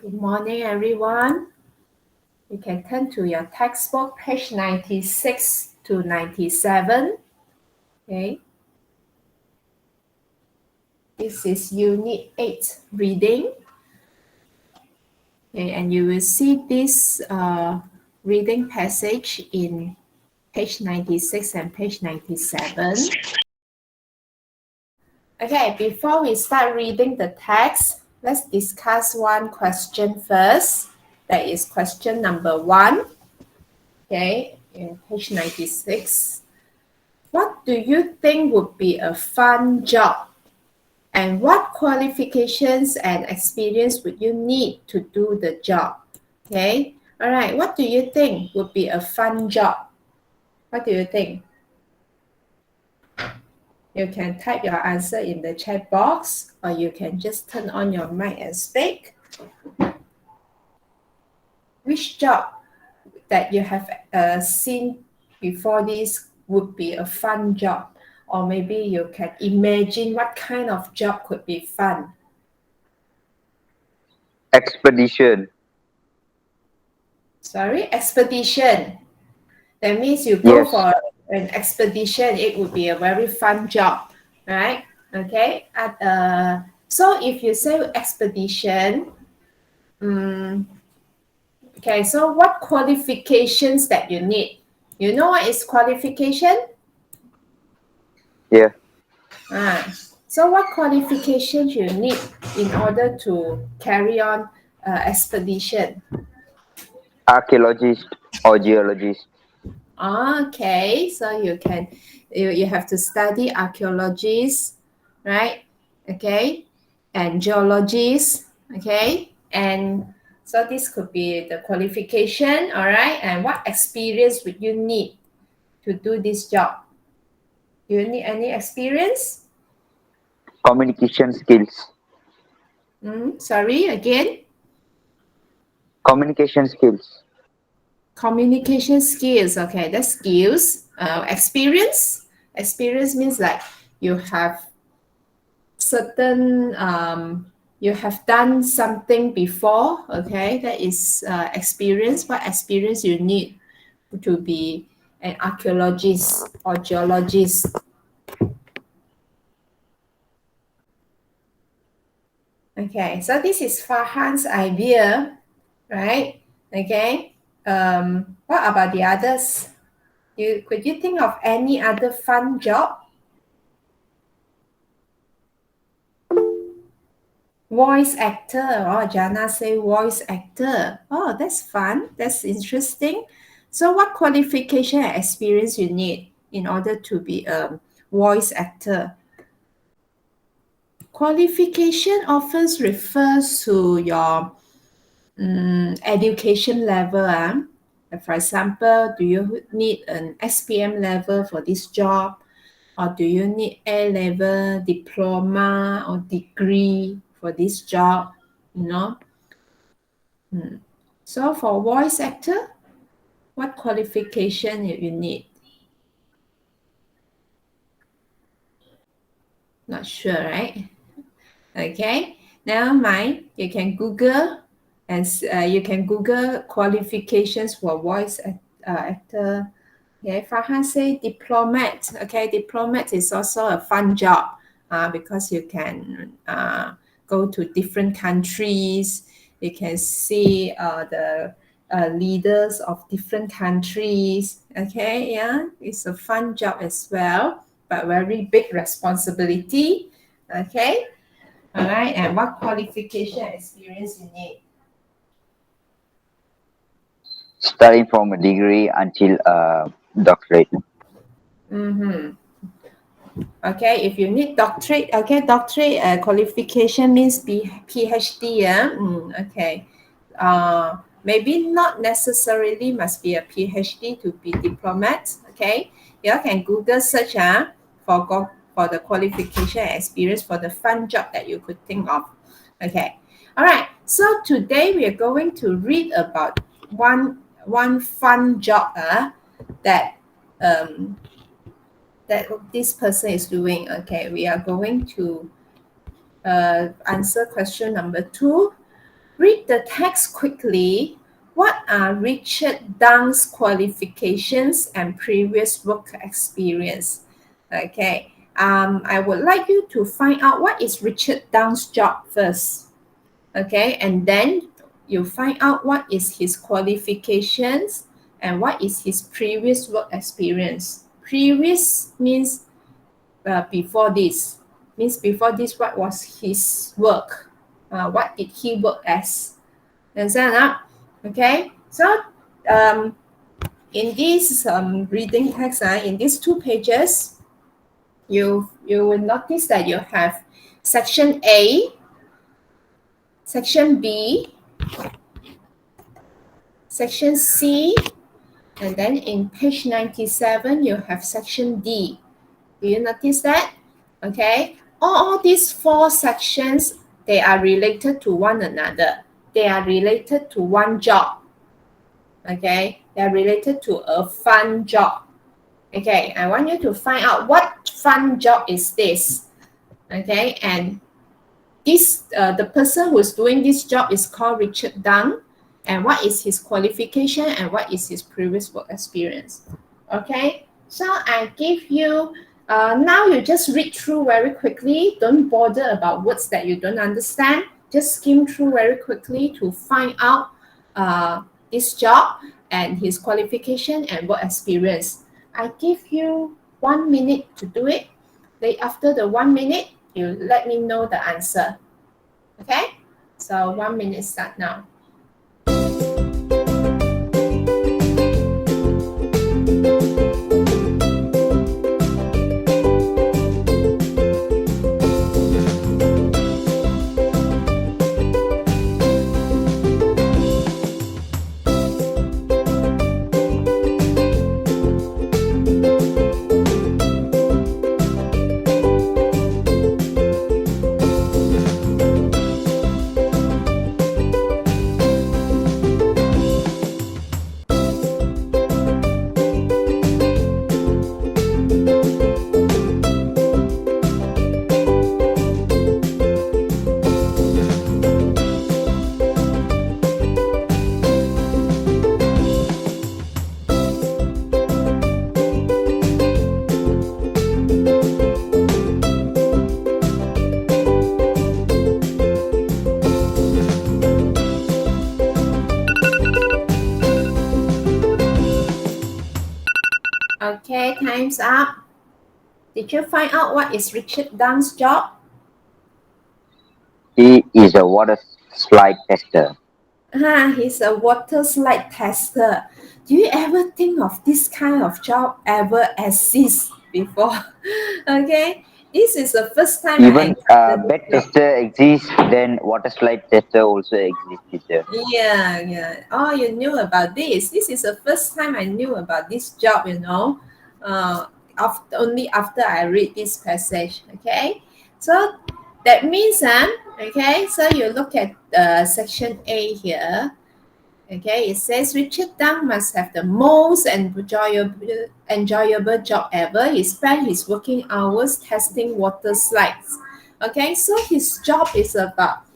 Good morning, everyone. You can turn to your textbook, page 96 to 97. Okay. This is Unit 8, Reading. Okay, and you will see this reading passage in page 96 and page 97. Okay, before we start reading the text, let's discuss one question first. That is question number 1. Okay, in page 96. What do you think would be a fun job? And what qualifications and experience would you need to do the job? Okay, all right, what do you think would be a fun job? What do you think? You can type your answer in the chat box, or you can just turn on your mic and speak. Which job that you have seen before this would be a fun job? Or maybe you can imagine what kind of job could be fun. Expedition. Sorry, expedition. That means you go Yes. for an expedition. It would be a very fun job, right? Okay. So if you say expedition, okay, so what qualifications that you need? You know what is qualification? Yeah. So what qualifications you need in order to carry on expedition? Archaeologist or geologist. Okay, so you have to study archaeologists, right? Okay, and geologists, okay, and so this could be the qualification, all right, and what experience would you need to do this job? Do you need any experience? Communication skills. Sorry, again. Communication skills. Communication skills, okay, that's skills. Experience means like you have certain you have done something before, okay, that is experience. What experience you need to be an archaeologist or geologist? Okay, so this is Farhan's idea, right? Okay, what about the others? Could you think of any other fun job? Voice actor. Oh, Jana say voice actor. Oh, that's fun. That's interesting. So what qualification and experience you need in order to be a voice actor? Qualification often refers to your education level. For example, do you need an SPM level for this job? Or do you need A level diploma or degree for this job? You know? So for voice actor, what qualification you need? Not sure, right? Okay, never mind. You can Google and you can Google qualifications for voice actor. Okay, Farhan say diplomat. Okay, diplomat is also a fun job because you can go to different countries. You can see the leaders of different countries. Okay, yeah, it's a fun job as well, but very big responsibility. Okay, all right, and what qualification experience you need? Starting from a degree until a doctorate. Okay, if you need doctorate, okay, doctorate qualification means PhD, yeah? Okay. Maybe not necessarily must be a PhD to be diplomat, okay? You can Google search for the qualification and experience for the fun job that you could think of. Okay. All right. So today we are going to read about one fun job that um, that this person is doing. Okay, we are going to answer question number 2. read the text quickly. What are Richard Dung's qualifications and previous work experience? Okay, I would like you to find out what is Richard Dung's job first. Okay, and then you find out what is his qualifications and what is his previous work experience. Previous means before this. Means before this, what was his work? What did he work as? Understand? Okay, so um, in this reading text, in these 2 pages, you will notice that you have section A, section B, section C, and then in page 97, you have section D. Do you notice that? Okay, all these 4 sections, they are related to one another. They are related to one job. Okay, they are related to a fun job. Okay, I want you to find out what fun job is this. Okay, and this the person who's doing this job is called Richard Dung, and what is his qualification and what is his previous work experience. Okay, so I give you now you just read through very quickly. Don't bother about words that you don't understand. Just skim through very quickly to find out this job and his qualification and work experience. I give you 1 minute to do it. Then after the 1 minute, you let me know the answer. Okay? So 1 minute start now. Okay, time's up. Did you find out what is Richard Dung's job? He is a water slide tester. He's a water slide tester. Do you ever think of this kind of job ever exist before? Okay, this is the first time Even I bed tester exists, then water slide tester also exists, teacher. Yeah. Oh, you knew about this. This is the first time I knew about this job, only after I read this passage. Okay, so that means, okay, so you look at section A here. Okay, it says Richard Dung must have the most enjoyable job ever. He spent his working hours testing water slides. Okay, so his job is about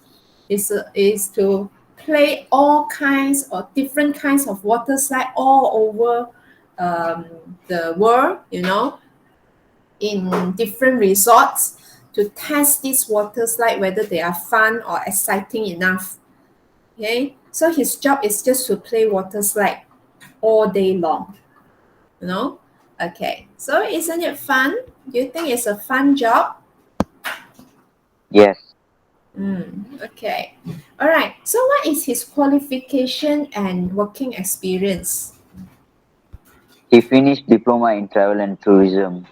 is to play all kinds or different kinds of water slide all over the world, in different resorts to test this water slide whether they are fun or exciting enough. Okay, so his job is just to play water slide all day long. Okay, so isn't it fun? Do you think it's a fun job? Yes. Okay. All right. So what is his qualification and working experience? He finished diploma in travel and tourism.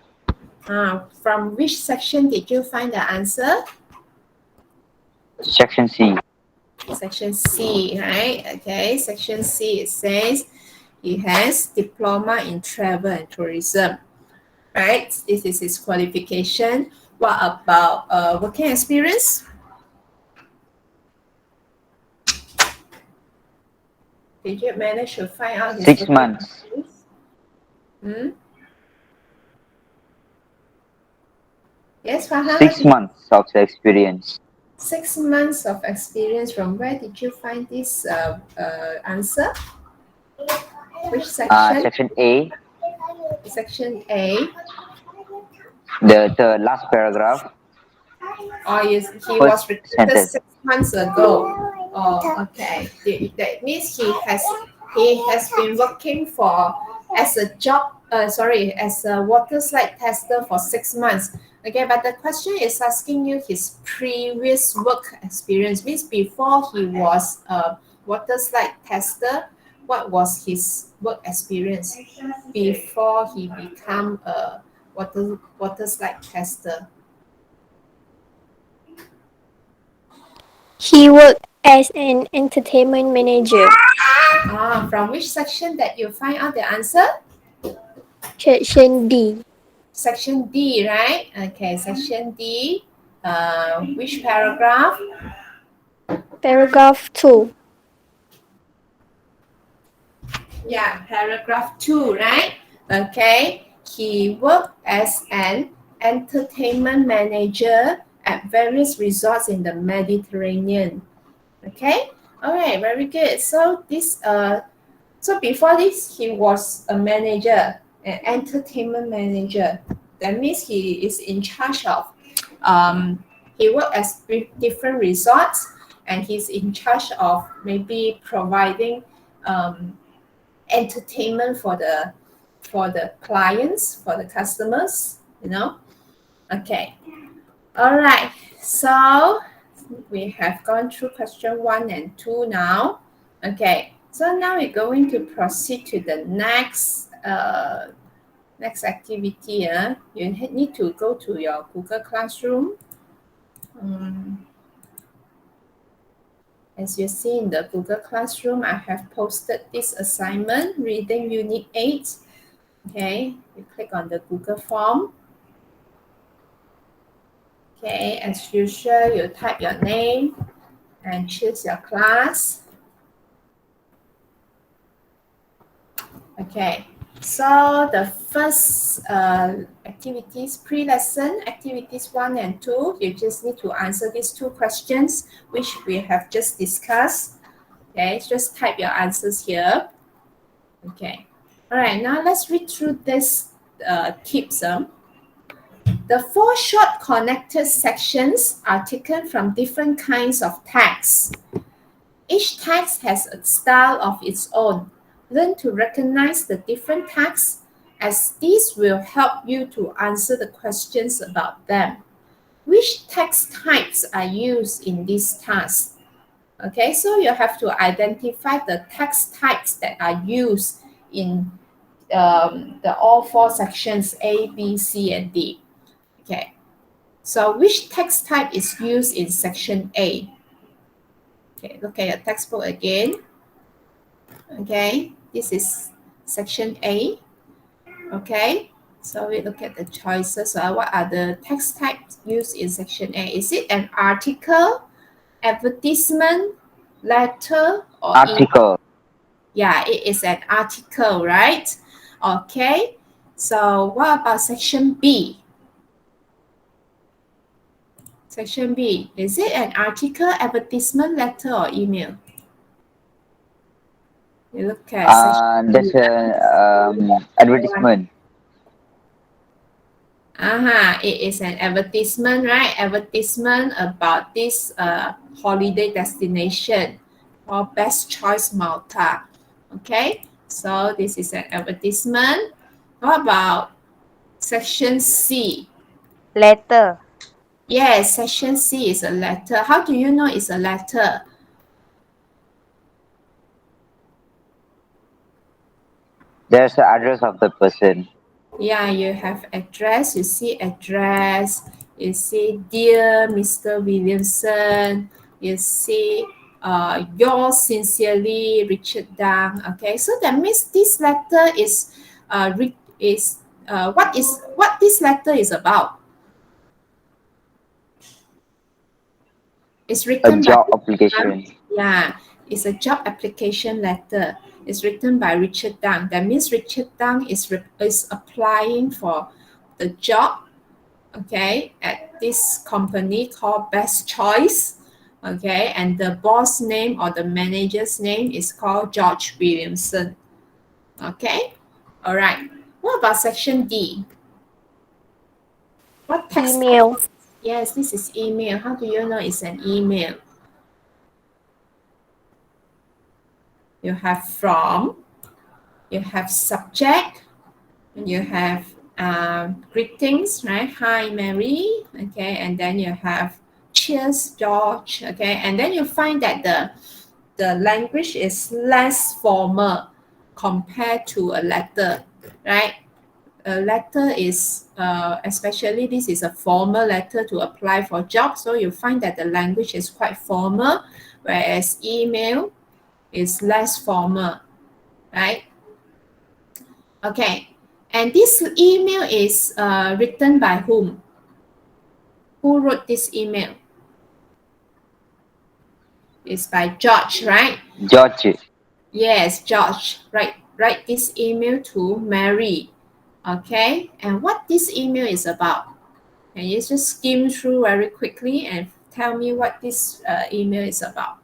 From which section did you find the answer? Section C. Section C, right? Okay. Section C, it says he has diploma in travel and tourism. Right? This is his qualification. What about working experience? Did you manage to find out his 6 months. Yes, Farhan? 6 months of experience. 6 months of experience. From where did you find this answer? Which section? Section A, Section A. the last paragraph, Or he first was recruited sentence. 6 months ago. Oh, okay. That means he has been working for as a job. As a water slide tester for 6 months. Okay, but the question is asking you his previous work experience. Means before he was a water slide tester, what was his work experience before he become a water slide tester? He worked as an entertainment manager. From which section that you find out the answer? Section D. Section D, right? Okay, section D. Which paragraph? Paragraph 2. Yeah, paragraph 2, right? Okay, he worked as an entertainment manager at various resorts in the Mediterranean. Okay, all right, very good. So so before this, he was a manager, an entertainment manager. That means he is in charge of. He worked at different resorts, and he's in charge of maybe providing entertainment for the clients, for the customers. Okay. All right. So we have gone through question 1 and 2 now. Okay. So now we're going to proceed to the next activity. You need to go to your Google Classroom. As you see in the Google Classroom, I have posted this assignment, Reading Unit 8. Okay, you click on the Google form. Okay, as usual, you type your name and choose your class. Okay, so the first activities, pre-lesson, activities 1 and 2, you just need to answer these 2 questions, which we have just discussed. Okay, just type your answers here. Okay, all right, now let's read through this tips. The 4 short connected sections are taken from different kinds of text. Each text has a style of its own. Learn to recognize the different texts, as these will help you to answer the questions about them. Which text types are used in this task? Okay, so you have to identify the text types that are used in the all 4 sections A, B, C, and D. Okay, so which text type is used in section A? Okay, look at your textbook again. Okay, this is section A. Okay, so we look at the choices. What are the text types used in section A? Is it an article, advertisement, letter, or Article. Yeah, it is an article, right? Okay, so what about section B? Section B, is it an article, advertisement, letter, or email? You look at section That's B. an advertisement. It is an advertisement, right? Advertisement about this holiday destination or Best Choice Malta. Okay, so this is an advertisement. What about section C? Letter. Yes, section C is a letter. How do you know it's a letter? There's the address of the person. Yeah, you have address. You see address. You see, dear Mr. Williamson. You see, yours sincerely, Richard Dang. Okay, so that means this letter what this letter is about. It's A written job by application. Yeah, it's a job application letter. It's written by Richard Dang. That means Richard Dang is applying for the job okay, at this company called Best Choice, okay, and the boss name or the manager's name is called George Williamson, okay. All right, what about section D? What text? Email. Yes, this is email. How do you know it's an email? You have from, you have subject, you have greetings, right? Hi, Mary. Okay, and then you have cheers, George. Okay, and then you find that the language is less formal compared to a letter, right? A letter is, especially this is a formal letter to apply for job, so you find that the language is quite formal, whereas email is less formal, right? Okay, and this email is written by whom? Who wrote this email? It's by George, right? George. Yes, George. Write this email to Mary. Okay, and what this email is about? Can you just skim through very quickly and tell me what this email is about?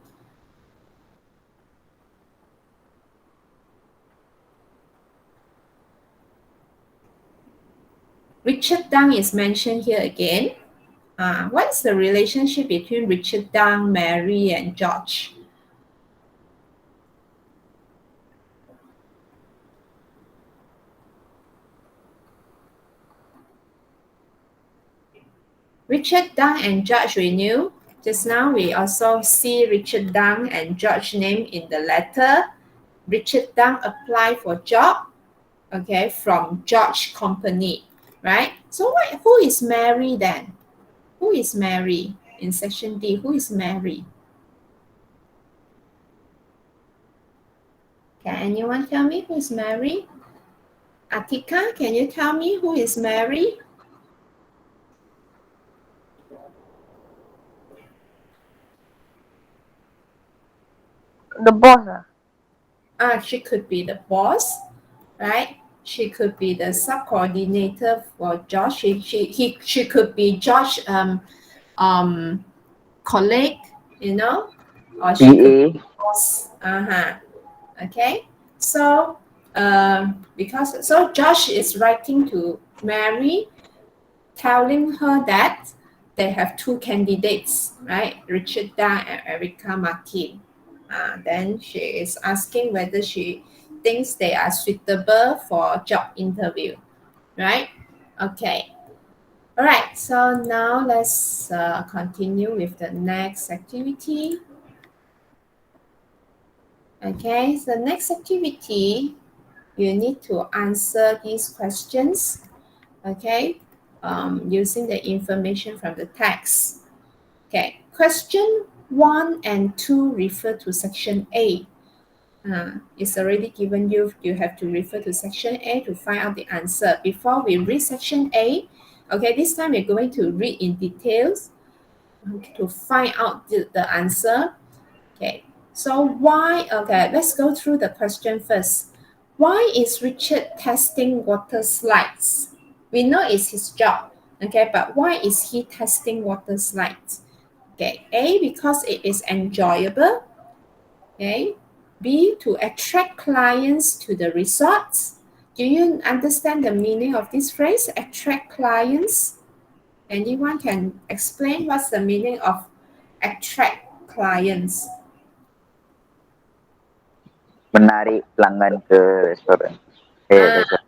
Richard Dang is mentioned here again. What's the relationship between Richard Dang, Mary, and George? Richard Dang and George we knew. Just now we also see Richard Dang and George name in the letter. Richard Dang applied for job, okay, from George company, right? So who is Mary then? Who is Mary in section D? Who is Mary? Can anyone tell me who is Mary? Atika, can you tell me who is Mary? The boss. She could be the boss, right? She could be the subcoordinator for Josh. She could be Josh colleague, you know, or she could PA. be boss. Okay. So because so Josh is writing to Mary, telling her that they have two candidates, right? Richard Dang and Erica Martin. Then she is asking whether she thinks they are suitable for job interview, right? Okay. All right. So now let's continue with the next activity. Okay. So next activity, you need to answer these questions. Okay. Using the information from the text. Okay. Question 1 and 2 refer to section A. It's already given you. You have to refer to section A to find out the answer. Before we read section A, okay, this time we're going to read in details to find out the answer. Okay, so why, okay, let's go through the question first. Why is Richard testing water slides? We know it's his job, okay, but why is he testing water slides? Okay, A, because it is enjoyable. Okay, B, to attract clients to the resorts. Do you understand the meaning of this phrase, attract clients? Anyone can explain what's the meaning of attract clients? Menarik pelanggan ke restoran. Resort.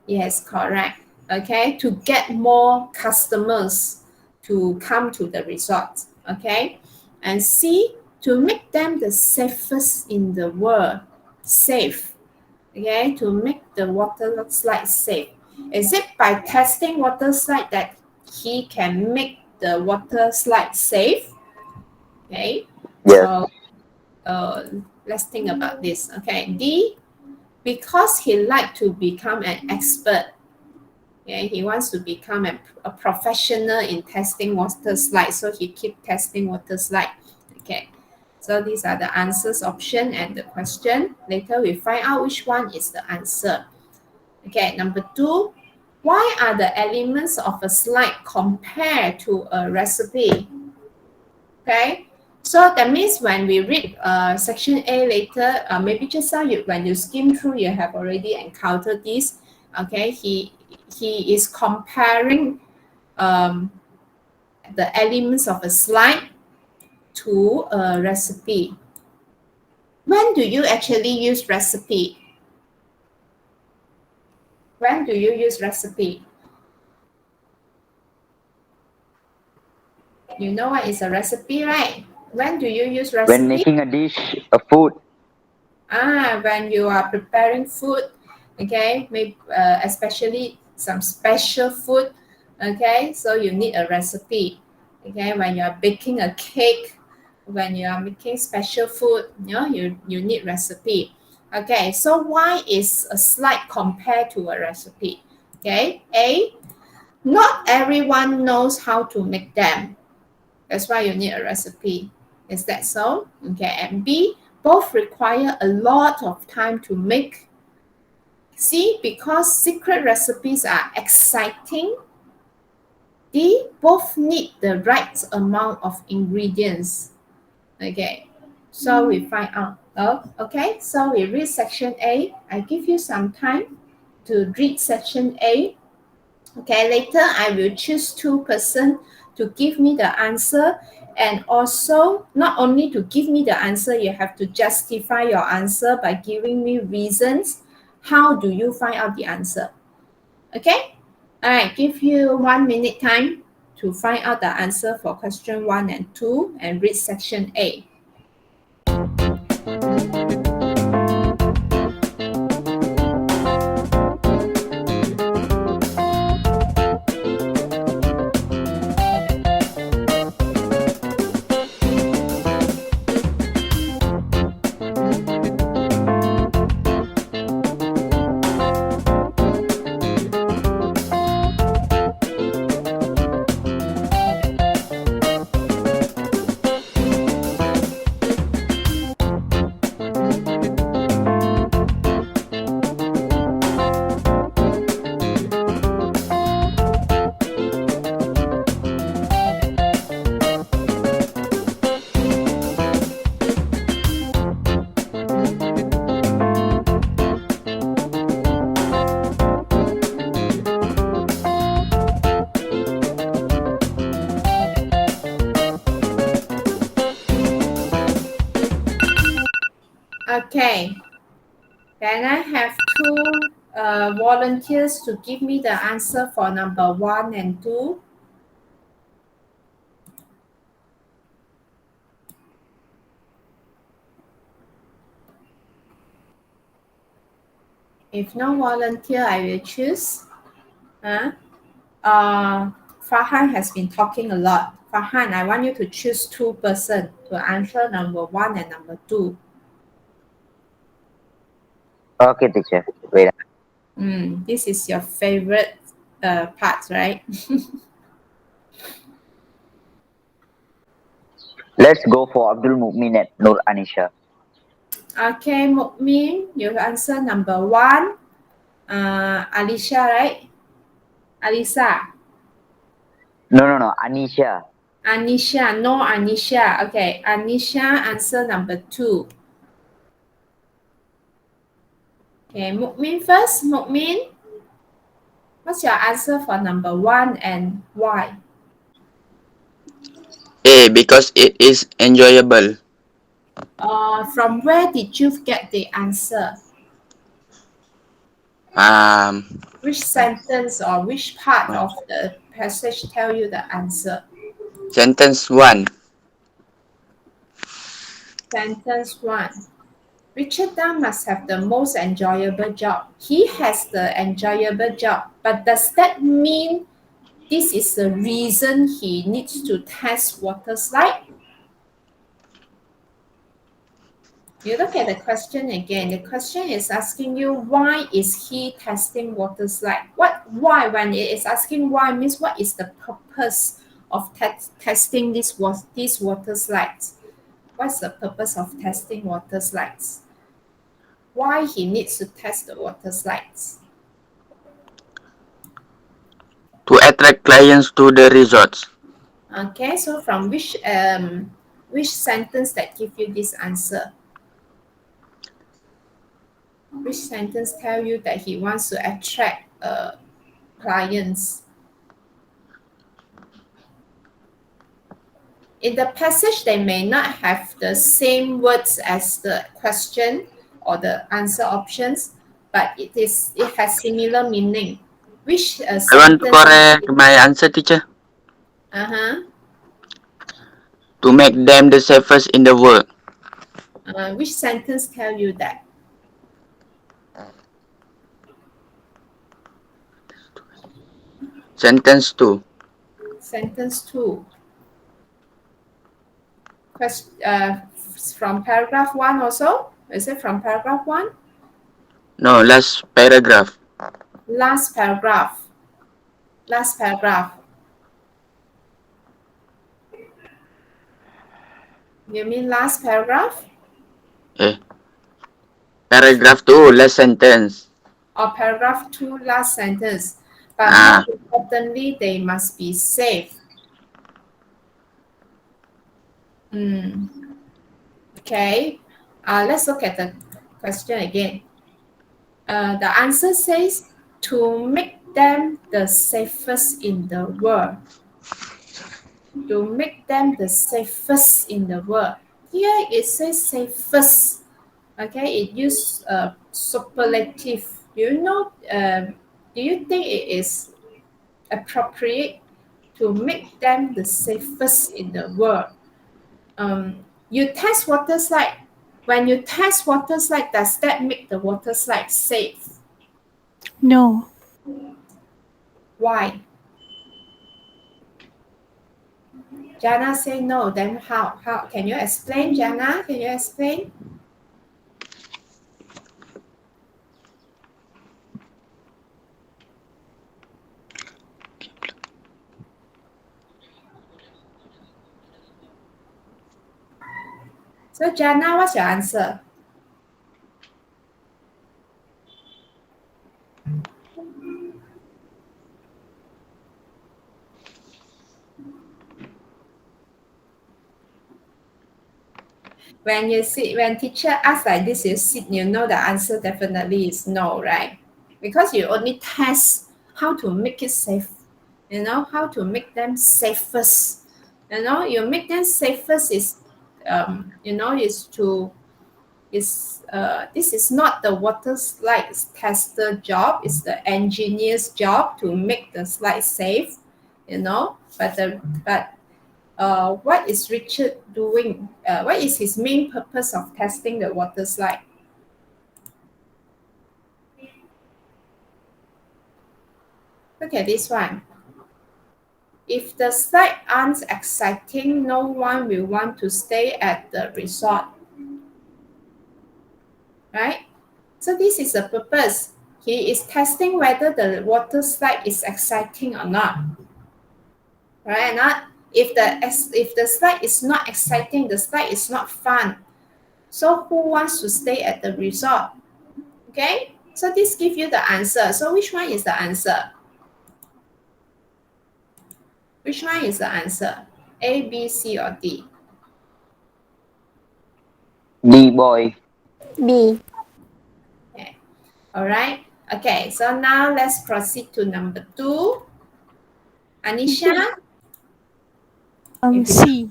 Yes, correct. Okay, to get more customers to come to the resort. Okay, and C, to make them the safest in the world. Safe. Okay, to make the water slide safe. Is it by testing water slide that he can make the water slide safe? Okay, Yes. so let's think about this. Okay, D, because he like to become an expert. Okay, he wants to become a professional in testing water slide, so he keep testing water slide. Okay, so these are the answers option and the question. Later we find out which one is the answer. Okay, number 2, Why are the elements of a slide compared to a recipe? Okay, so that means when we read section A later, maybe just now when you skim through, you have already encountered this. Okay, he is comparing the elements of a slide to a recipe. When do you actually use recipe? When do you use recipe? You know what is a recipe, right? When do you use recipe? When making a dish, a food. When you are preparing food, okay, maybe especially some special food, okay, so you need a recipe. Okay, when you are baking a cake, when you are making special food, you need recipe. Okay, so why is a slide compared to a recipe? Okay, A, not everyone knows how to make them. That's why you need a recipe. Is that so? Okay, and B, both require a lot of time to make. C, because secret recipes are exciting. D, both need the right amount of ingredients. Okay, so we find out. Oh, okay, so we read section A. I give you some time to read section A. Okay, later I will choose 2 persons to give me the answer, and also not only to give me the answer, you have to justify your answer by giving me reasons. How do you find out the answer? Okay, all right, give you 1 minute time to find out the answer for question 1 and 2 and read section A. Okay, can I have 2 volunteers to give me the answer for number 1 and 2? If no volunteer, I will choose. Farhan has been talking a lot. Farhan, I want you to choose 2 persons to answer number 1 and number 2. Okay, teacher. Wait. This is your favorite part, right? Let's go for Abdul Mu'min and Nur Anisha. Okay, Mukmin, you answer number 1. Alicia, right? Alisa. No. Anisha. Anisha, no Anisha. Okay, Anisha answer number 2. Okay, Mukmin first. Mukmin, what's your answer for number 1 and why? A, because it is enjoyable. From where did you get the answer? Which sentence or which part of the passage tell you the answer? Sentence 1. Sentence 1. Richard Dunn must have the most enjoyable job. He has the enjoyable job, but does that mean this is the reason he needs to test water slide? You look at the question again. The question is asking you, why is he testing water slide? Why? When it is asking why, means what is the purpose of testing these water slides? What's the purpose of testing water slides? Why he needs to test the water slides? To attract clients to the resorts. Okay, so from which sentence that give you this answer? Which sentence tell you that he wants to attract clients? In the passage, they may not have the same words as the question or the answer options, but it has similar meaning. Which I want to sentence? correct my answer, teacher. Uh-huh. To make them the safest in the world. Which sentence tell you that? Sentence 2. Sentence 2. From paragraph 1 also? Is it from paragraph 1? No, last paragraph. Last paragraph. Last paragraph. You mean last paragraph? Paragraph 2, last sentence. Or paragraph 2, last sentence. But more importantly, they must be safe. Okay. Let's look at the question again. The answer says to make them the safest in the world. To make them the safest in the world. Here it says safest. Okay, it uses superlative. Do you think it is appropriate to make them the safest in the world? You test water slide. When you test water slide, does that make the water slide safe? No. Why? Jana say no. Then how? How can you explain, Jana? Can you explain? So Jana, what's your answer? When teacher asks like this, you know the answer definitely is no, right? Because you only test how to make it safe, how to make them safest. You make them safest is, this is not the water slide tester job, it's the engineer's job to make the slide safe, but what is Richard doing? What is his main purpose of testing the water slide? Look at this one. If the slide aren't exciting, no one will want to stay at the resort. Right? So this is the purpose. He is testing whether the water slide is exciting or not. Right? Not if the slide is not exciting, the slide is not fun. So who wants to stay at the resort? Okay? So this gives you the answer. So which one is the answer? Which one is the answer? A, B, C, or D? D, boy. B. Okay. All right. Okay. So now let's proceed to number 2. Anisha? C.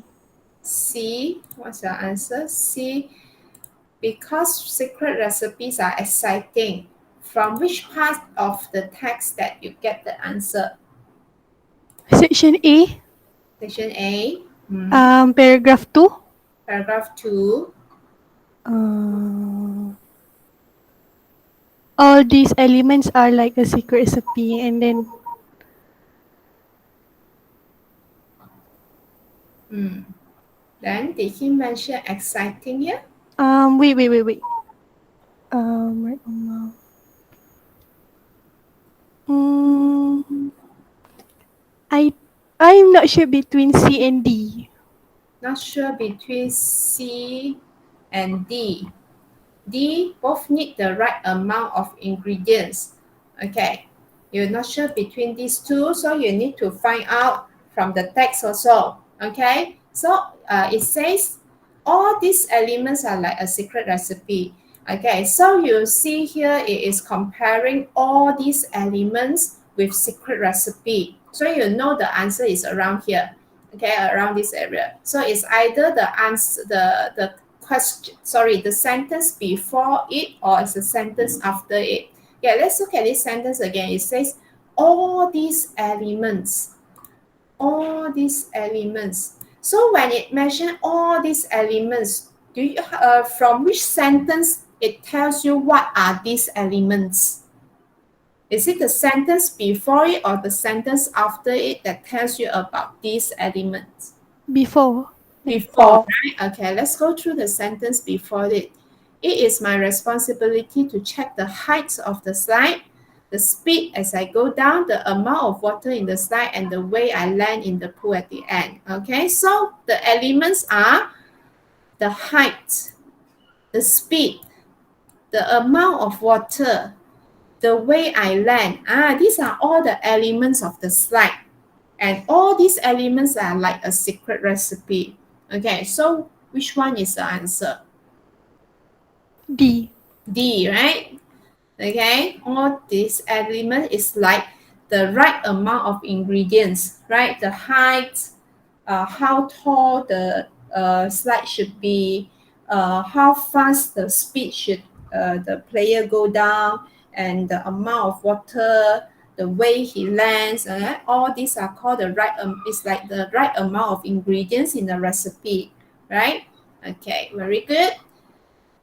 C. What's your answer? C. Because secret recipes are exciting. From which part of the text that you get the answer? Section A. Section A. Paragraph 2. Paragraph 2. All these elements are like a secret recipe, and then Then did he mention exciting here? wait. Right now. I'm not sure between C and D. Not sure between C and D. D both need the right amount of ingredients. Okay. You're not sure between these two, so you need to find out from the text also. Okay, so it says all these elements are like a secret recipe. Okay, so you see here it is comparing all these elements with secret recipe. So you know the answer is around here. Okay, around this area. So it's either the answer, the question, sorry, the sentence before it, or it's the sentence after it. Yeah, let's look at this sentence again. It says all these elements. All these elements. So when it mentions all these elements, do you from which sentence it tells you what are these elements? Is it the sentence before it or the sentence after it that tells you about these elements? Before. Before, right? Okay, let's go through the sentence before it. It is my responsibility to check the height of the slide, the speed as I go down, the amount of water in the slide, and the way I land in the pool at the end. Okay, so the elements are the height, the speed, the amount of water, the way I land. These are all the elements of the slide. And all these elements are like a secret recipe. Okay, so which one is the answer? D. D, right? Okay, all these elements is like the right amount of ingredients, right? The height, how tall the slide should be, how fast the speed should the player go down, and the amount of water, the way he lands. All these are called the right. It's like the right amount of ingredients in the recipe, right? Okay, very good.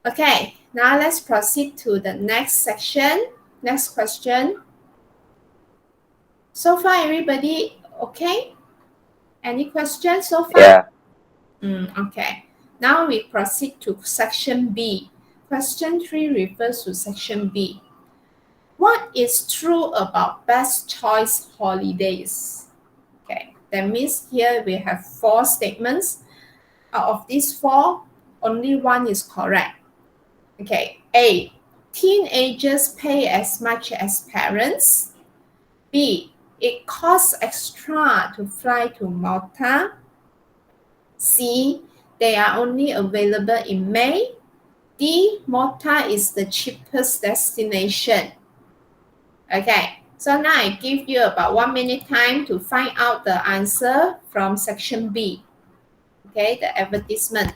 Okay, now let's proceed to the next section. Next question. So far, everybody okay? Any questions so far? Yeah. Okay. Now we proceed to section B. Question 3 refers to section B. What is true about best choice holidays? Okay, that means here we have 4 statements. Out of these 4, only one is correct. Okay, A, teenagers pay as much as parents. B, it costs extra to fly to Malta. C, they are only available in May. D, Malta is the cheapest destination. Okay, so now I give you about 1 minute time to find out the answer from section B. Okay, the advertisement.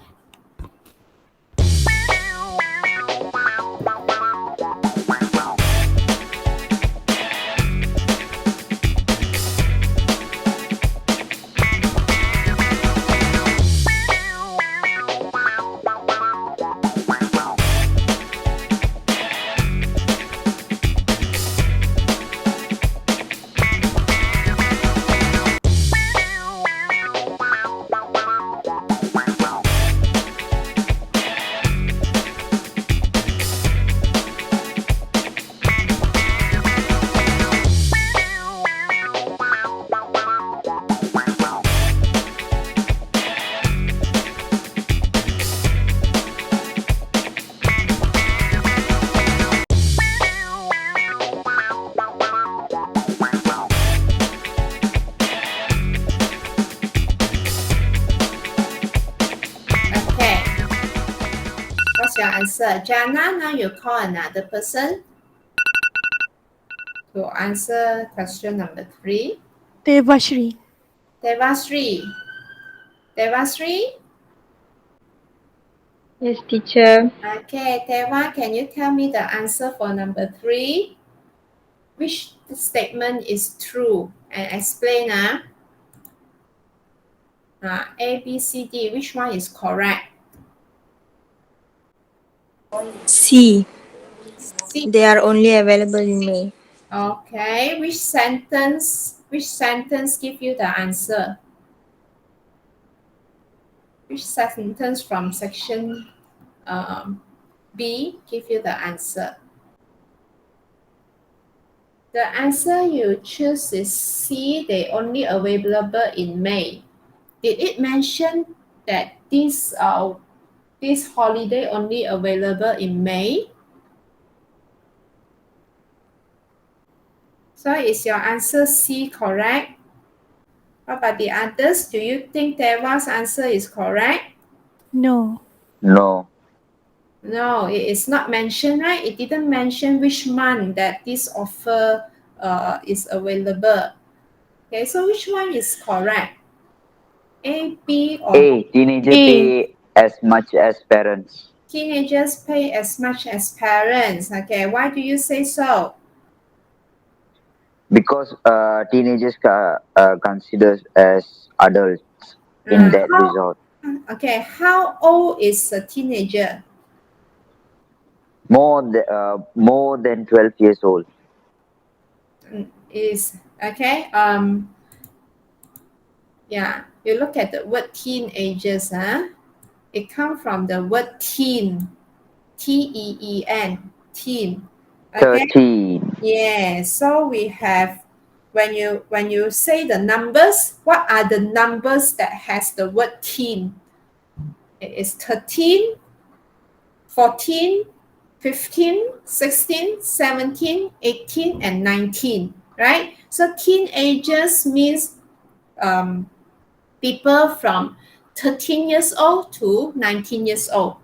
Your answer. Jana, now you call another person to answer question number 3. Devashri. Devasri. Devasri? Yes, teacher. Okay, Deva, can you tell me the answer for number 3? Which statement is true? And explain. A, B, C, D. Which one is correct? C. C. They are only available in May. Okay, which sentence give you the answer? Which sentence from section B give you the answer? The answer you choose is C, they only available in May. Did it mention that this holiday only available in May? So is your answer C correct? What about the others? Do you think Deva's answer is correct? No. No. No, it is not mentioned, right? It didn't mention which month that this offer is available. Okay, so which one is correct? A, B, or A. Teenager A. pay as much as parents. teenagers pay as much as parents? Okay, why do you say so? Because teenagers considered as adults in that resort. Okay, how old is a teenager? More than 12 years old. Is okay. Yeah, you look at the word teenagers, huh? It comes from the word teen, T-E-E-N, teen. Okay. 13. Yeah. So we have when you say the numbers, what are the numbers that has the word teen? It is 13, 14, 15, 16, 17, 18, and 19, right? So teenagers means people from 13 years old to 19 years old.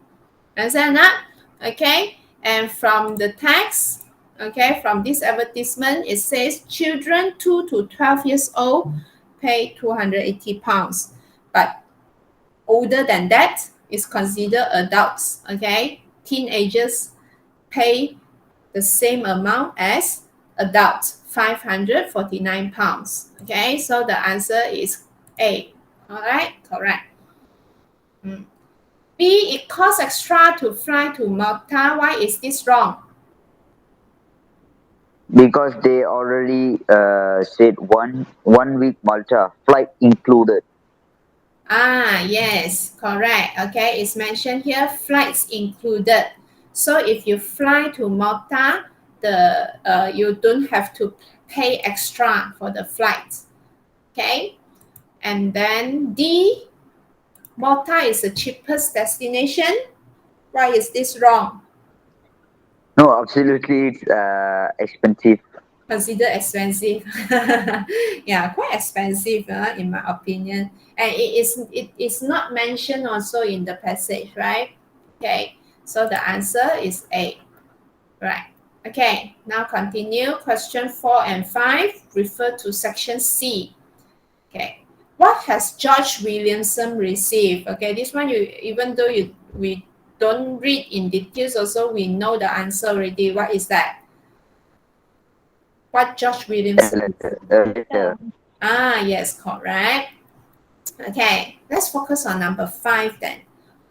Understand that? Okay. And from the text, okay, from this advertisement, it says children 2 to 12 years old pay 280 pounds. But older than that is considered adults. Okay. Teenagers pay the same amount as adults, 549 pounds. Okay. So the answer is A. All right, correct. B, it costs extra to fly to Malta. Why is this wrong? Because they already said one week Malta flight included. Yes, correct. Okay, it's mentioned here, flights included. So if you fly to Malta, you don't have to pay extra for the flight. Okay, and then D, Malta is the cheapest destination. Why is this wrong? No, absolutely, it's expensive. Considered expensive. Yeah, quite expensive in my opinion. And it is not mentioned also in the passage, right? Okay, so the answer is A. Right. Okay, now continue. Question 4 and 5 refer to section C. Okay. What has George Williamson received? Okay, this one even though we don't read in details also we know the answer already. What is that? What George Williamson? Letter. Yes, correct. Okay, let's focus on number 5 then.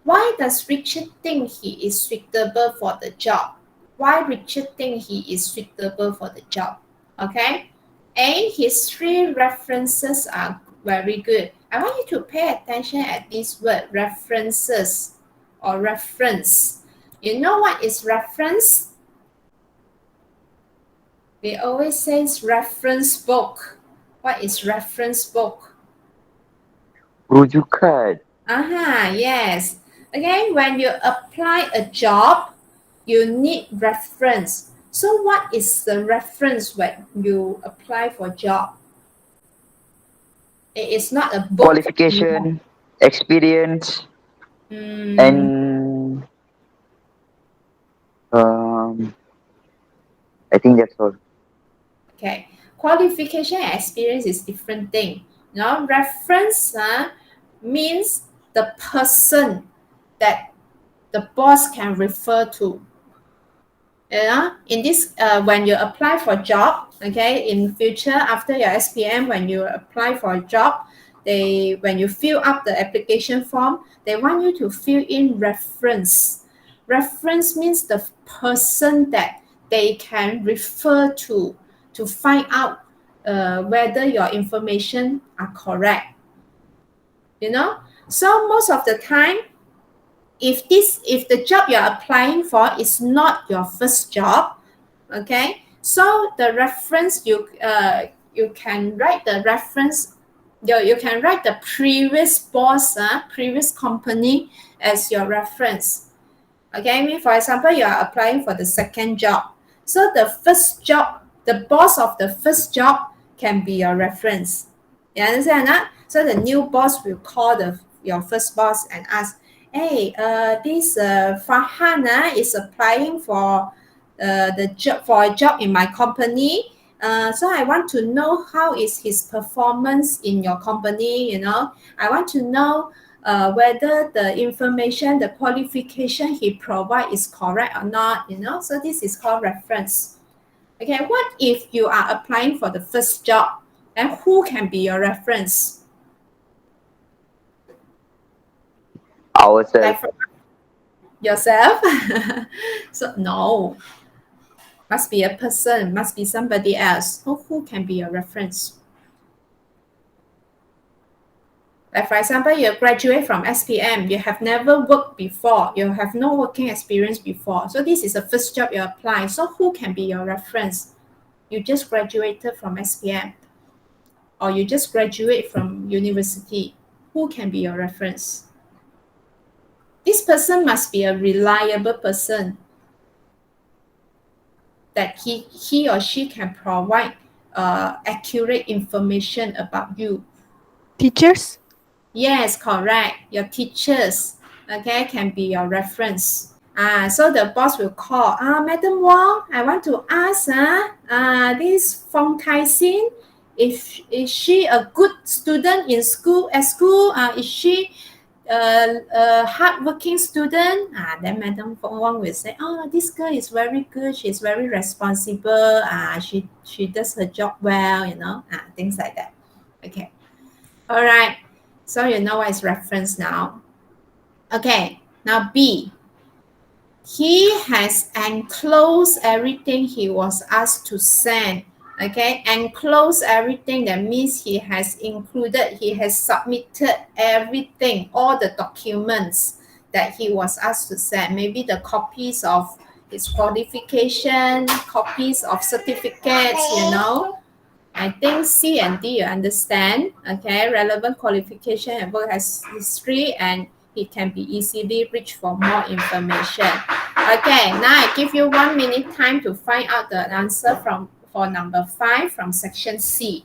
Why does Richard think he is suitable for the job? Why Richard think he is suitable for the job? Okay. A, his 3 references are very good. I want you to pay attention at this word, references or reference. You know what is reference? We always say reference book. What is reference book? Rujukan. Yes. Again, when you apply a job, you need reference. So what is the reference when you apply for job? It is not a book. Qualification, experience, and I think that's all. Okay. Qualification and experience is different thing. Now, reference means the person that the boss can refer to. In this, when you apply for job, okay, in future after your SPM, when you apply for a job, when you fill up the application form, they want you to fill in reference. Reference means the person that they can refer to find out whether your information are correct. So most of the time, if the job you're applying for is not your first job, okay, so the reference you can write the reference, you can write the previous boss, previous company as your reference. Okay, for example, you are applying for the second job, so the first job the boss of the first job can be your reference. You understand that? So the new boss will call your first boss and ask, hey, this Farhan is applying for the job for a job in my company. So I want to know how is his performance in your company. I want to know whether the information, the qualification he provide is correct or not. So this is called reference. Okay, what if you are applying for the first job? And who can be your reference? Ourselves. Like for yourself? So no, must be a person, must be somebody else. So who can be your reference? Like for example, you graduate from SPM, you have never worked before, you have no working experience before. So this is the first job you apply. So who can be your reference? You just graduated from SPM, or you just graduate from university. Who can be your reference? This person must be a reliable person, that he or she can provide accurate information about you. Teachers? Yes, correct. Your teachers, okay, can be your reference. So the boss will call, Madam Wong, I want to ask this Fong Tai Sin, is she a good student in school? At school, is she a hardworking student? Then Madam Wong will say, this girl is very good. She's very responsible. She does her job well. Things like that. Okay. All right. So you know what is reference now. Okay. Now B. He has enclosed everything he was asked to send. Okay, enclose everything, that means he has included, he has submitted everything, all the documents that he was asked to send. Maybe the copies of his qualification, copies of certificates, I think C and D you understand. Okay, relevant qualification and work history, and he can be easily reached for more information. Okay, now I give you 1 minute time to find out the answer for number 5 from section C.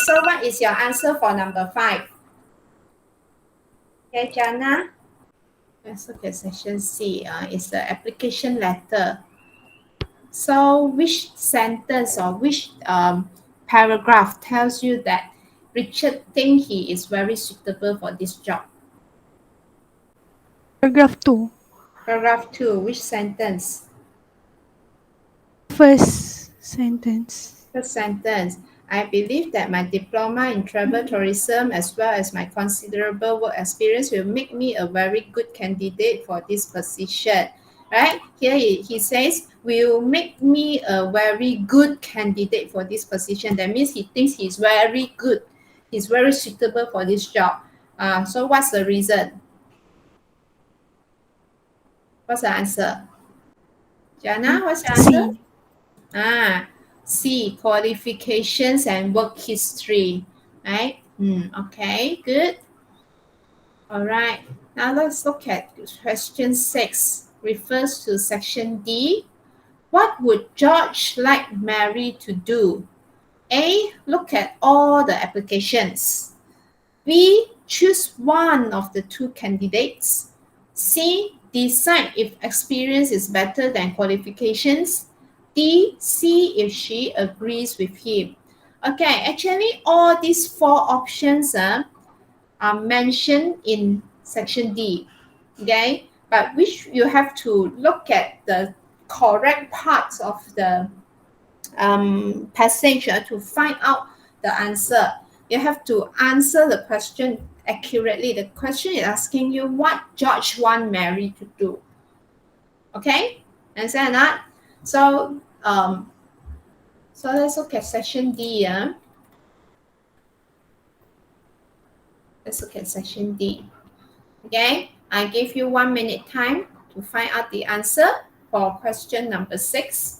So what is your answer for number 5? Okay, Jana? Let's look at section C. It's the application letter. So which sentence or which paragraph tells you that Richard thinks he is very suitable for this job? Paragraph 2. Paragraph 2, which sentence? First sentence. First sentence. I believe that my diploma in travel tourism as well as my considerable work experience will make me a very good candidate for this position. Right? Here he says, will make me a very good candidate for this position. That means he thinks he's very good. He's very suitable for this job. So what's the reason? What's the answer? Jana, what's the answer? C. C, qualifications and work history, right? Okay, good. All right, now let's look at question 6, refers to section D. What would George like Mary to do? A, look at all the applications. B, choose one of the two candidates. C, decide if experience is better than qualifications. D, see if she agrees with him. Okay, actually all these 4 options are mentioned in section D. Okay, but which you have to look at the correct parts of the passage to find out the answer. You have to answer the question accurately. The question is asking you what George want Mary to do. Okay, understand that? So so let's look at section D. Let's look at section D. Okay, I give you 1 minute time to find out the answer for question number 6.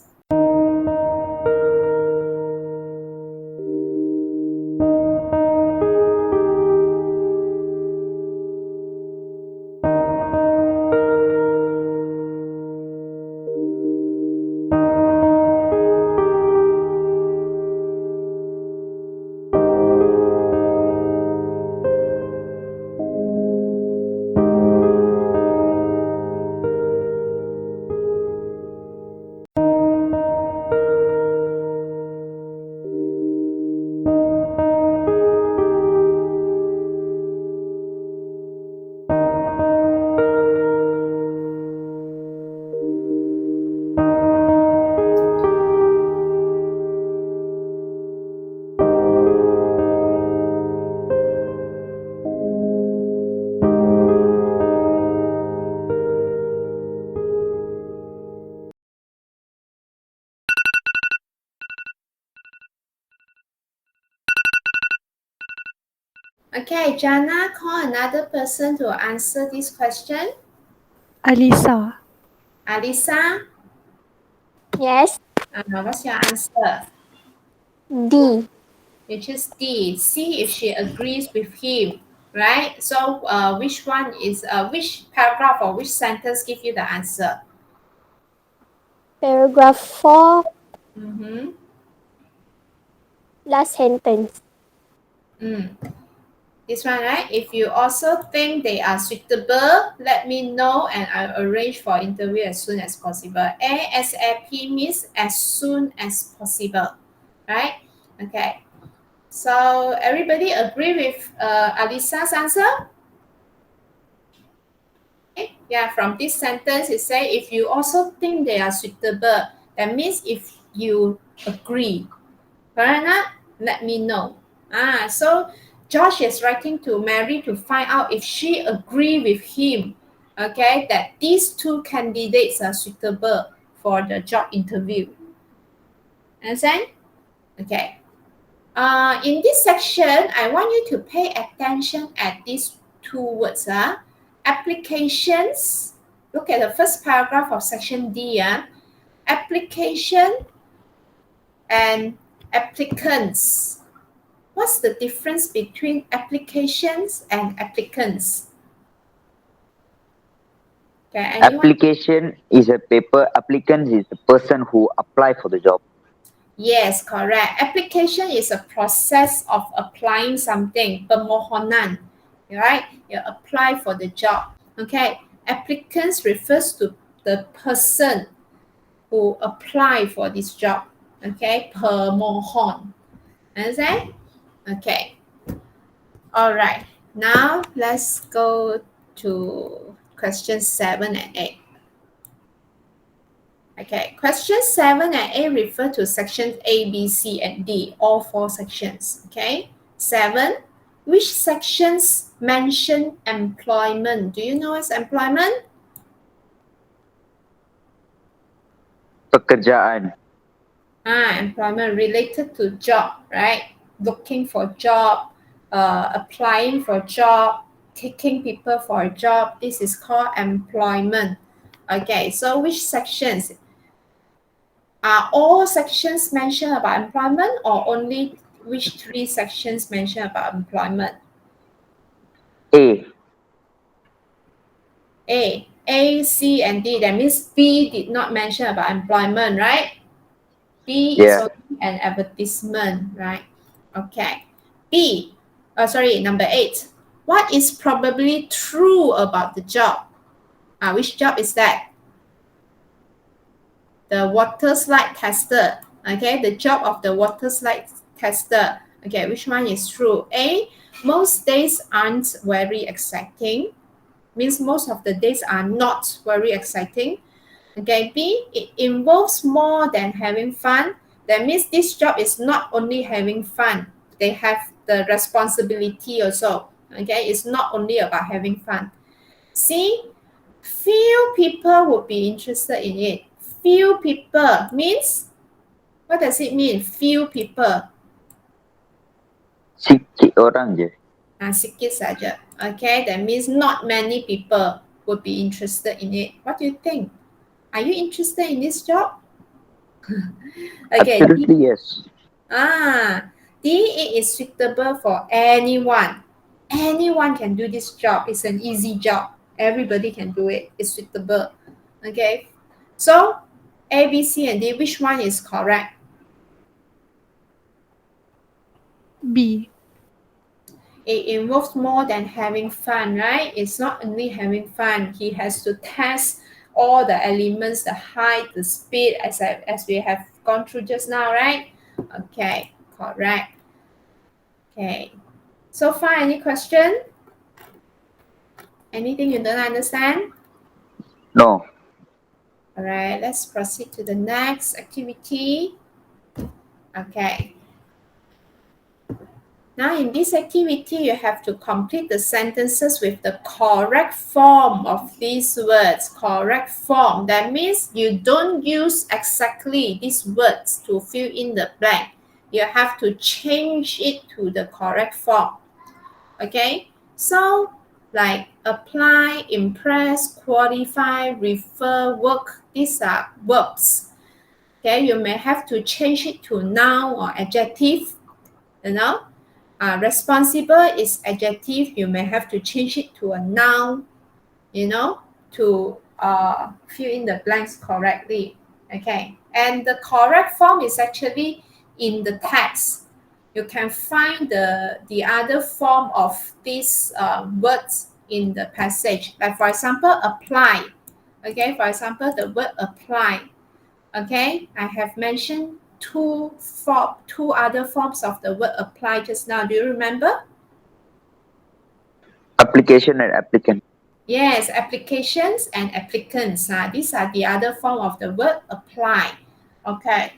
Okay, Jana, call another person to answer this question. Alisa. Alisa, Yes. what's your answer? D. You choose D. See if she agrees with him, right? So which one is which paragraph or which sentence give you the answer? Paragraph 4, Mm-hmm. last sentence. This one, right? If you also think they are suitable, let me know and I'll arrange for interview as soon as possible. ASAP means as soon as possible, right? Okay. So everybody agree with Alisa's answer? Okay. Yeah, from this sentence it say if you also think they are suitable, that means if you agree. Correct or not? Let me know. So Josh is writing to Mary to find out if she agree with him, okay, that these 2 candidates are suitable for the job interview. Understand? Okay. In this section, I want you to pay attention at these 2 words. Applications. Look at the first paragraph of section D. Application and applicants. What's the difference between applications and applicants? Okay, anyone? Application is a paper. Applicant is the person who apply for the job. Yes, correct. Application is a process of applying something. Permohonan, right? You apply for the job. Okay. Applicants refers to the person who apply for this job. Okay. Permohon. Understand? Okay. All right. Now let's go to question 7 and 8. Okay, question 7 and 8 refer to sections A, B, C, and D, all 4 sections. Okay, 7. Which sections mention employment? Do you know what's employment? Pekerjaan. Employment related to job, right? Looking for job, applying for job, taking people for a job. This is called employment. Okay, so which sections? Are all sections mentioned about employment or only which 3 sections mention about employment? A. A, C, and D. That means B did not mention about employment, right? B is Yeah. only an advertisement, right? Okay. Number 8. What is probably true about the job? Which job is that? The water slide tester. Okay, the job of the water slide tester. Okay, which one is true? A, most days aren't very exciting. Means most of the days are not very exciting. Okay, B, it involves more than having fun. That means this job is not only having fun. They have the responsibility also. Okay, it's not only about having fun. C, few people would be interested in it. Few people means, what does it mean? Few people. Sikit orang je. Sikit saja. Okay, that means not many people would be interested in it. What do you think? Are you interested in this job? Okay. Absolutely yes. D, it is suitable for anyone. Anyone can do this job. It's an easy job. Everybody can do it. It's suitable. Okay. So A, B, C, and D, which one is correct? B. It involves more than having fun, right? It's not only having fun. He has to test all the elements, the height, the speed, as we have gone through just now, right? Okay, correct. Okay. So far, any question? Anything you don't understand? No. All right, let's proceed to the next activity. Okay. Now, in this activity, you have to complete the sentences with the correct form of these words. Correct form. That means you don't use exactly these words to fill in the blank. You have to change it to the correct form. Okay? So, like apply, impress, qualify, refer, work. These are verbs. Okay? You may have to change it to noun or adjective. You know? Responsible is adjective. You may have to change it to a noun, you know, to fill in the blanks correctly. Okay, and the correct form is actually in the text. You can find the other form of these words in the passage. Like for example, apply. Okay, for example, the word apply. Okay, I have mentioned two other forms of the word apply just now. Do you remember? Application and applicant. Yes, applications and applicants. These are the other form of the word apply. Okay.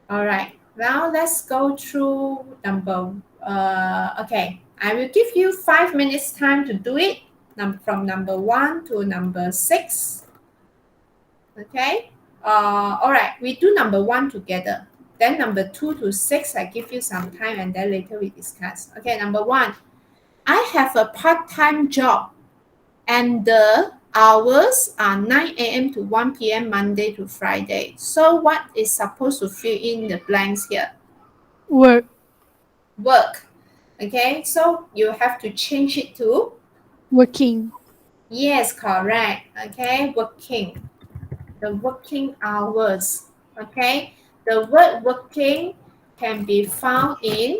All right. Now let's go through okay. I will give you 5 minutes time to do it. From number 1 to number 6. Okay. All right. We do number 1 together. Then number 2 to 6, I give you some time and then later we discuss. Okay, number 1. I have a part-time job and the hours are 9 a.m. to 1 p.m. Monday to Friday. So what is supposed to fill in the blanks here? Work. Work. Okay, so you have to change it to? Working. Yes, correct. Okay, working. The working hours. Okay, the word working can be found in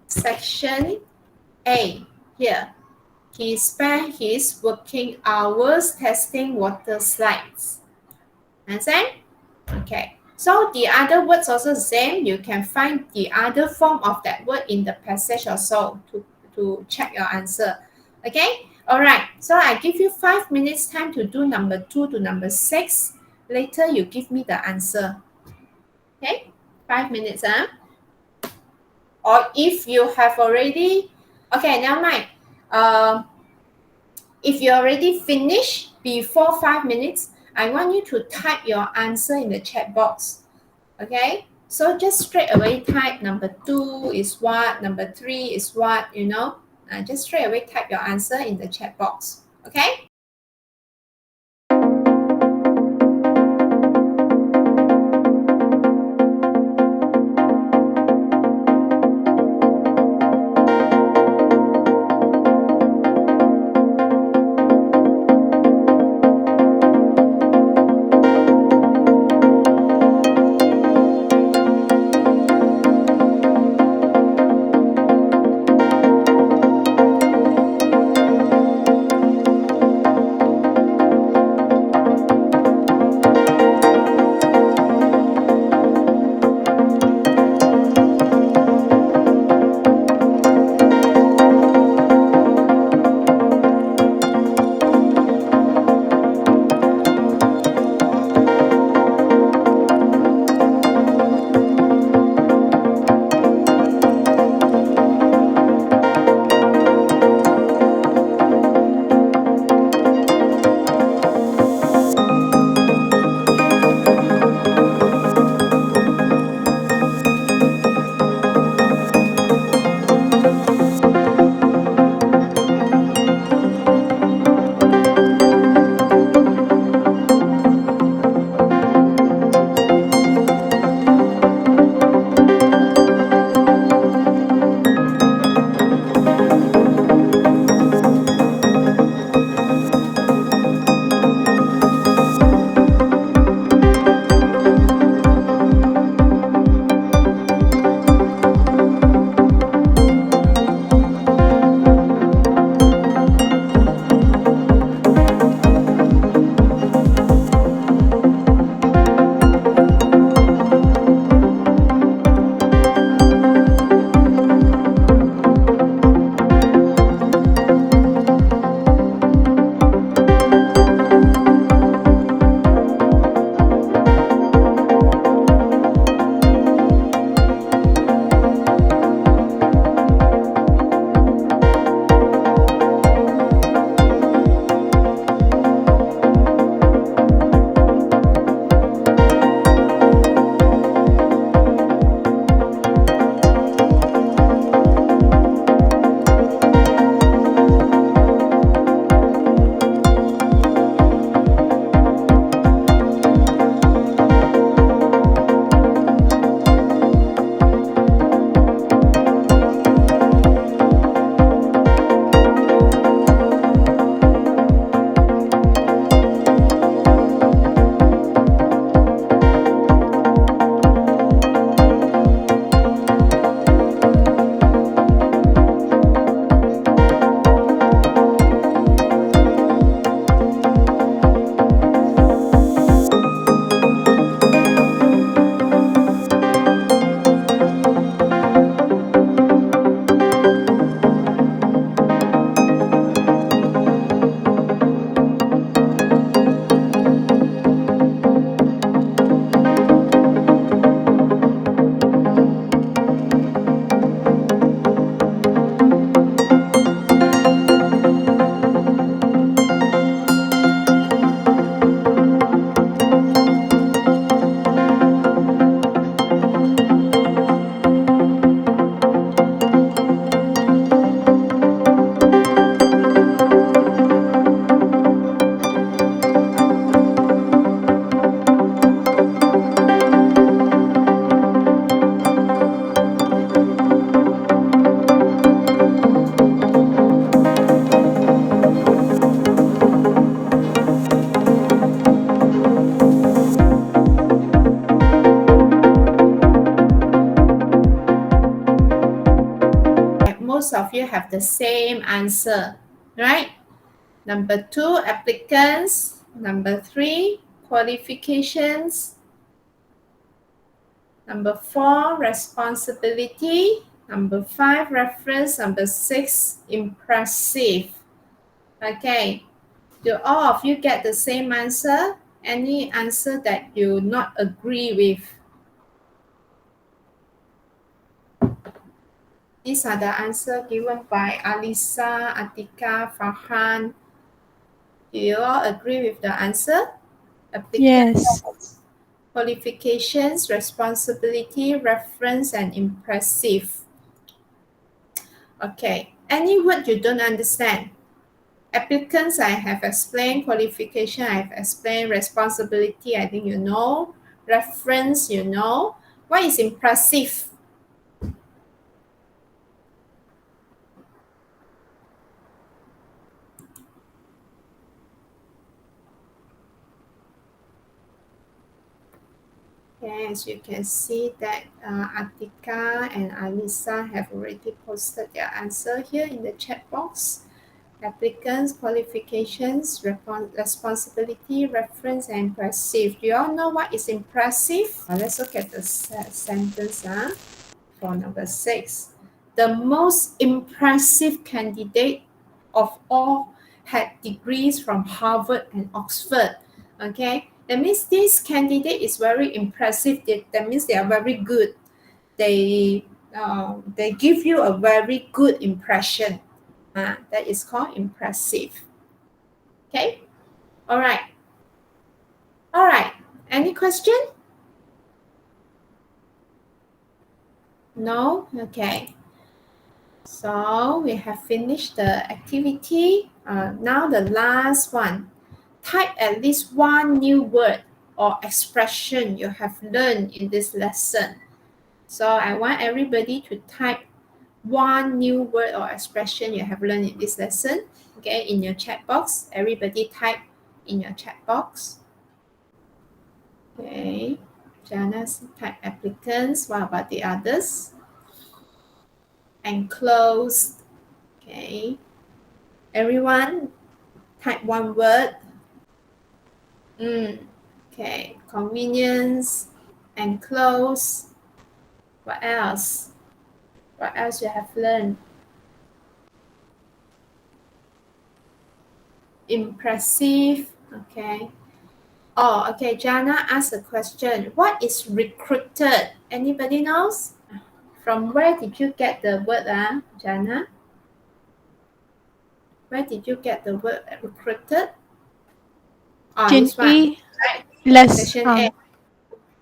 section A here. He spent his working hours testing water slides. Understand? Okay. So the other words also same. You can find the other form of that word in the passage also to check your answer. Okay? Alright. So I give you 5 minutes time to do number 2 to number 6. Later you give me the answer. Okay? 5 minutes, Or if you have already, okay, never mind. If you already finished before 5 minutes, I want you to type your answer in the chat box. Okay? So just straight away type number 2 is what, number 3 is what, you know. Just straight away type your answer in the chat box. Okay? most of you have the same answer, right? Number 2, applicants. Number 3, qualifications. Number 4, responsibility. Number 5, reference. Number 6, impressive. Okay. Do all of you get the same answer? Any answer that you not agree with? These are the answers given by Alisa, Atika, Farhan. Do you all agree with the answer? Yes. Qualifications, responsibility, reference, and impressive. Okay. Any word you don't understand? Applicants, I have explained. Qualification, I have explained. Responsibility, I think you know. Reference, you know. What is impressive? Okay, as you can see that Atika and Alisa have already posted their answer here in the chat box. Applicants, qualifications, responsibility, reference, and impressive. Do you all know what is impressive? Let's look at the sentence for number 6. The most impressive candidate of all had degrees from Harvard and Oxford. Okay, that means this candidate is very impressive. That means they are very good. They give you a very good impression. That is called impressive. Okay, all right. Any question? No? Okay. So we have finished the activity. Now the last one. Type at least one new word or expression you have learned in this lesson. So I want everybody to type one new word or expression you have learned in this lesson. Okay, in your chat box. Everybody type in your chat box. Okay, Jana's type applicants. What about the others? Enclosed. Okay, everyone type one word. Okay, convenience, enclosed. What else? What else you have learned? Impressive. Okay. Oh, okay. Jana asked a question. What is recruited? Anybody knows? From where did you get the word, Jana? Where did you get the word recruited? Oh, Gen this one. A, less. Section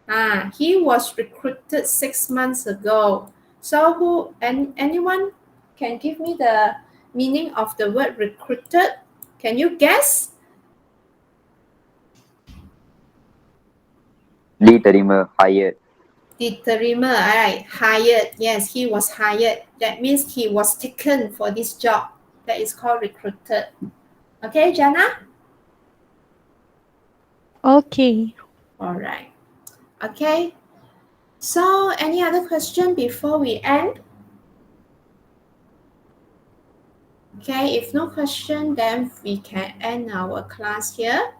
A. He was recruited 6 months ago. So anyone can give me the meaning of the word recruited? Can you guess? Diterima, hired. Diterima, right? Hired. Yes, he was hired. That means he was taken for this job. That is called recruited. Okay, Jana? Okay. All right. Okay. So, any other question before we end? Okay, if no question, then we can end our class here.